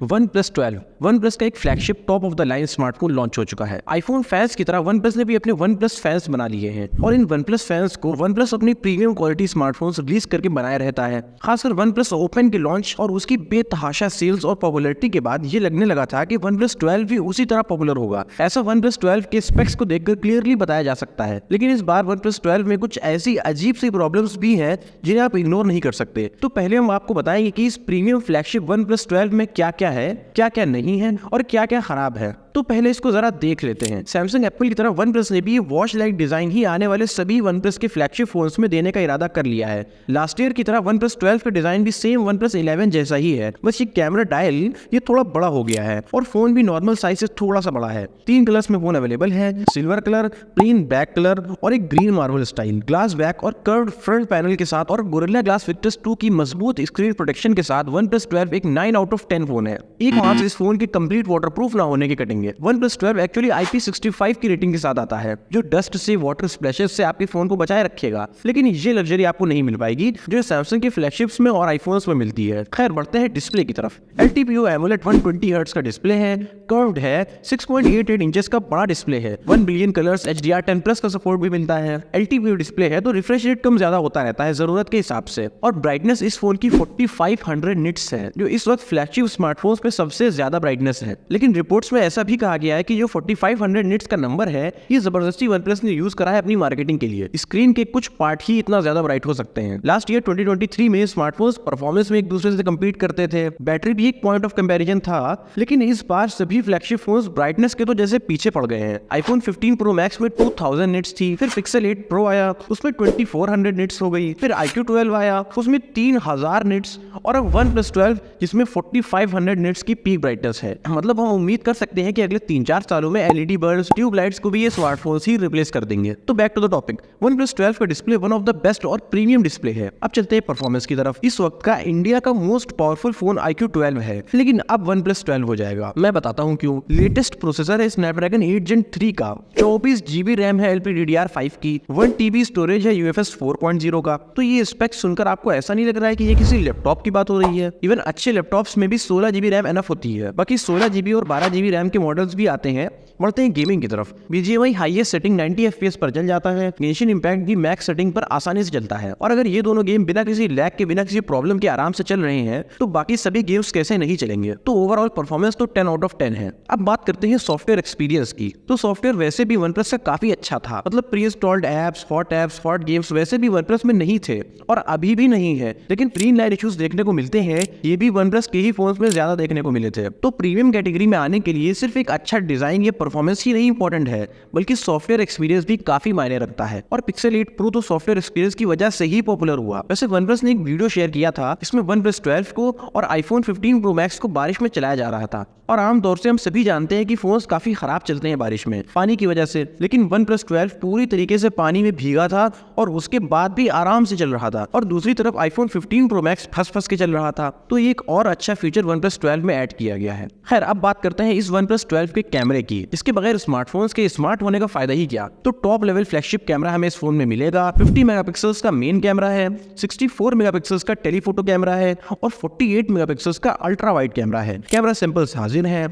OnePlus 12 OnePlus का एक flagship top of the line smartphone launch हो चुका है। आईफोन फैंस की तरह OnePlus ने भी अपने OnePlus फैंस बना लिए हैं और इन OnePlus फैंस को OnePlus अपनी प्रीमियम क्वालिटी स्मार्टफोन्स रिलीज करके बनाए रहता है। खासकर OnePlus ओपन के लॉन्च और उसकी बेतहाशा सेल्स और पॉपुलैरिटी के बाद ये लगने लगा था कि OnePlus 12 भी उसी तरह पॉपुलर होगा। ऐसा OnePlus 12 के स्पेक्स को देखकर क्लियरली बताया जा सकता है, लेकिन इस बार OnePlus 12 में कुछ ऐसी अजीब सी प्रॉब्लम्स भी हैं जिन्हें आप इग्नोर नहीं कर सकते। तो पहले हम आपको बताएंगे कि इस प्रीमियम फ्लैगशिप OnePlus 12 में क्या क्या है, क्या क्या नहीं है और क्या क्या खराब है। तो पहले इसको जरा देख लेते हैं। सैमसंग एप्पल की तरह OnePlus ने भी वॉच लाइक डिजाइन ही आने वाले सभी OnePlus के फ्लैगशिप फोन्स में देने का इरादा कर लिया है। लास्ट ईयर की तरह OnePlus 12 का डिजाइन भी सेम OnePlus 11 जैसा ही है, बस ये कैमरा डायल ये थोड़ा बड़ा हो गया है और फोन भी नॉर्मल साइज से थोड़ा सा बड़ा है। 3 कलर्स में फोन अवेलेबल है, silver colour, plain black colour और एक green marble style, glass back और कर्व्ड फ्रंट पैनल के साथ और गोरिल्ला ग्लास विक्टस 2 की मजबूत स्क्रीन प्रोटेक्शन के साथ OnePlus 12 एक 9 आउट ऑफ 10 फोन है। एक मार्क्स इस फोन के कंप्लीट वाटरप्रूफ ना होने के कटेंगे। OnePlus 12 एक्चुअली IP65 की रेटिंग के साथ आता है, जो डस्ट से, वाटर स्प्लैशेस से आपके फोन को बचाए रखेगा, लेकिन ये लग्जरी आपको नहीं मिल पाएगी जो सैमसंग के फ्लैगशिप्स में और आईफोन्स में मिलती है। खैर बढ़ते हैं डिस्प्ले की तरफ। LTPO AMOLED 120 हर्ट्ज का डिस्प्ले है, कर्व्ड है, 6.88 इंचेस का बड़ा डिस्प्ले है, 1 बिलियन कलर्स HDR10+ का सपोर्ट भी मिलता है। LTPO डिस्प्ले है तो रिफ्रेश रेट कम ज्यादा होता रहता है जरूरत के हिसाब से, और ब्राइटनेस इस फोन की 4500 निट्स है, जो इस वक्त फ्लैगशिप स्मार्टफोन्स पे सबसे ज्यादा ब्राइटनेस है। लेकिन रिपोर्ट्स में ऐसा भी कहा गया है कि जो 4500 निट्स का नंबर है ये जबरदस्ती OnePlus ने यूज करा है अपनी मार्केटिंग के लिए। स्क्रीन के कुछ पार्ट ही इतना ज्यादा ब्राइट हो सकते हैं। लास्ट ईयर 2023 में स्मार्टफोन्स परफॉर्मेंस में एक दूसरे से कम्पीट करते थे, बैटरी भी एक पॉइंट ऑफ कंपैरिजन था, लेकिन इस बार सभी फ्लैगशिप फोन्स ब्राइटनेस के तो जैसे पीछे पड़ गए हैं। iPhone 15 Pro Max में 2000 निट्स थी, फिर Pixel 8 Pro आया उसमें 2400 निट्स हो गई, फिर iQOO 12 आया उसमें 3000 निट्स, और अब OnePlus 12 जिसमें 4500 निट्स की पीक ब्राइटनेस है। मतलब हम उम्मीद कर सकते हैं कि अगले 3-4 सालों में LED बल्ब्स, ट्यूब लाइट्स को भी ये स्मार्टफोन्स ही रिप्लेस कर देंगे। तो back to the topic, OnePlus 12 का display one of the best और प्रीमियम डिस्प्ले है। अब चलते हैं परफॉर्मेंस की तरफ। इस वक्त का इंडिया का मोस्ट पावरफुल फोन iQOO 12 है, लेकिन अब OnePlus 12 हो जाएगा। मैं बताता हूँ क्यों। लेटेस्ट प्रोसेसर है स्नैपड्रैगन 8 Gen 3 का, 24GB रैम है LPDDR5 की, 1TB स्टोरेज है UFS 4.0 का। तो ये स्पेक्स सुनकर आपको ऐसा नहीं लग रहा है कि ये किसी लैपटॉप की बात हो रही है। इवन अच्छे लैपटॉप्स में भी 16GB रैम एनफ होती है। बाकी 16GB और 12GB रैम के मॉडल्स भी आते हैं। बढ़ते हैं गेमिंग की तरफ। BGMI हाईएस्ट सेटिंग 90 FPS पर चल जाता है। गेंशिन इम्पैक्ट भी मैक्स सेटिंग पर आसानी से चलता है, और अगर ये दोनों गेम बिना किसी लैग के, बिना किसी प्रॉब्लम के आराम से चल रहे हैं तो बाकी सभी गेम्स कैसे नहीं चलेंगे। तो ओवरऑल परफॉर्मेंस तो 10 आउट ऑफ 10 है। अब बात करते हैं सॉफ्टवेयर एक्सपीरियंस की। तो सॉफ्टवेयर वैसे भी OnePlus का काफी अच्छा था, मतलब pre installed apps, hot games वैसे भी OnePlus में नहीं थे और अभी भी नहीं है, लेकिन प्री इनलाइन इश्यूज देखने को मिलते हैं, ये भी OnePlus के ही फोन्स में ज्यादा देखने को मिले थे। तो प्रीमियम कैटेगरी में आने के लिए सिर्फ एक अच्छा डिजाइन या परफॉर्मेंस ही नहीं इंपॉर्टेंट है, बल्कि सॉफ्टवेयर एक्सपीरियंस भी काफी मायने रखता है। और Pixel 8 Pro तो सॉफ्टवेयर एक्सपीरियंस की वजह से ही पॉपुलर हुआ। वैसे OnePlus ने एक वीडियो शेयर किया था, इसमें OnePlus 12 को और iPhone 15 Pro Max को बारिश में चलाया जा रहा था, और आमतौर से हम सभी जानते हैं कि फोन्स काफी खराब चलते हैं बारिश में पानी की वजह से, लेकिन OnePlus 12 पूरी तरीके से पानी में भीगा था और उसके बाद भी आराम से चल रहा था, और दूसरी तरफ iPhone 15 Pro Max फंस के चल रहा था। तो ये एक और अच्छा फीचर OnePlus 12 में ऐड किया गया है। खैर अब बात करते हैं इस OnePlus 12 के कैमरे की। इसके बगैर स्मार्टफोन्स के स्मार्ट होने का फायदा ही क्या। तो टॉप लेवल फ्लैगशिप कैमरा हमें इस फोन में मिलेगा। 50 मेगापिक्सल्स का मेन कैमरा है, 64 मेगापिक्सल्स का टेलीफोटो कैमरा है और 48 मेगापिक्सल्स का अल्ट्रा वाइड कैमरा है। कैमरा सैंपल्स हाजिर है।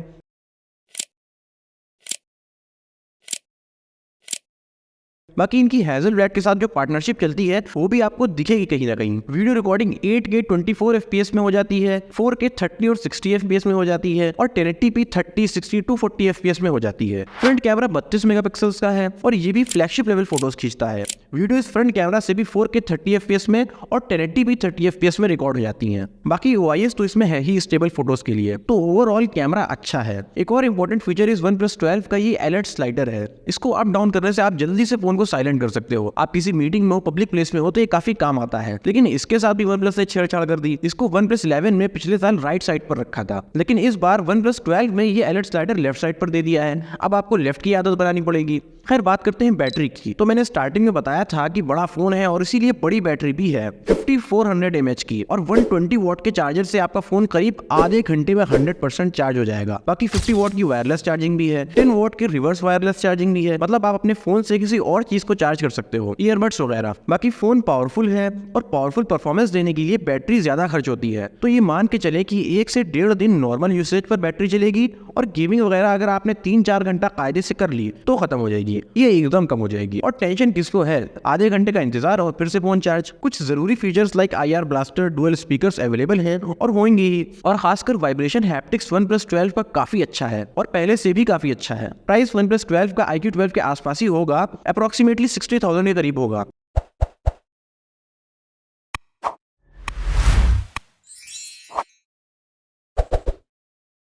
बाकी इनकी Hazelblad के साथ जो पार्टनरशिप चलती है वो भी आपको दिखेगी कहीं ना कहीं। वीडियो रिकॉर्डिंग 8K 24 FPS में हो जाती है, 4K 30 और 60 FPS में हो जाती है, और 1080p 30, 60, 240 FPS में हो जाती है। फ्रंट कैमरा 32 मेगापिक्सल्स का है और ये भी फ्लैगशिप लेवल फोटोज खींचता है। वीडियो इस फ्रंट कैमरा से भी 4K 30 FPS में और 1080p 30 FPS में रिकॉर्ड हो जाती है। बाकी OIS तो इसमें है ही स्टेबल फोटोज के लिए। तो ओवरऑल कैमरा अच्छा है। एक और इंपॉर्टेंट फीचर इस OnePlus 12 का ये अलर्ट स्लाइडर है। इसको अप डाउन करने से आप जल्दी से फोन को साइलेंट कर सकते हो। आप किसी मीटिंग में हो, पब्लिक प्लेस में हो, तो ये काफी काम आता है। लेकिन इसके साथ भी OnePlus ने छेड़छाड़ कर दी। इसको OnePlus 11 में पिछले साल राइट साइड पर रखा था, लेकिन इस बार OnePlus 12 में ये अलर्ट स्लाइडर लेफ्ट साइड पर दे दिया है। अब आपको लेफ्ट की आदत बनानी पड़ेगी। खैर बात करते हैं बैटरी की। तो मैंने स्टार्टिंग में बताया था कि बड़ा फोन है और इसीलिए बड़ी बैटरी भी है, 5400 mAh की, और 120 वॉट के चार्जर से आपका फोन करीब आधे घंटे में 100% चार्ज हो जाएगा। बाकी 50 वॉट की वायरलेस चार्जिंग भी है, 10 वॉट की रिवर्स वायरलेस चार्जिंग भी है। मतलब आप अपने फोन से किसी और चीज को चार्ज कर सकते हो, ईयरबड्स वगैरह। बाकी फोन पावरफुल है और पावरफुल परफॉर्मेंस देने के लिए बैटरी ज्यादा खर्च होती है, तो ये मान के चले कि 1 से 1.5 दिन नॉर्मल यूसेज पर बैटरी चलेगी और गेमिंग वगैरह अगर आपने 3-4 घंटा कायदे से कर ली तो खत्म हो जाएगी, ये एकदम कम हो जाएगी। और टेंशन किसको है, आधे घंटे का इंतजार और फिर से फोन चार्ज। कुछ जरूरी features like IR blaster, dual speakers available हैं और होंगे ही, और खासकर वाइब्रेशन हैप्टिक्स OnePlus 12 का काफी अच्छा है और पहले से भी काफी अच्छा है। प्राइस OnePlus 12 का iQOO 12 के आसपास ही होगा, अप्रोक्सीमेटली 60,000 के करीब होगा।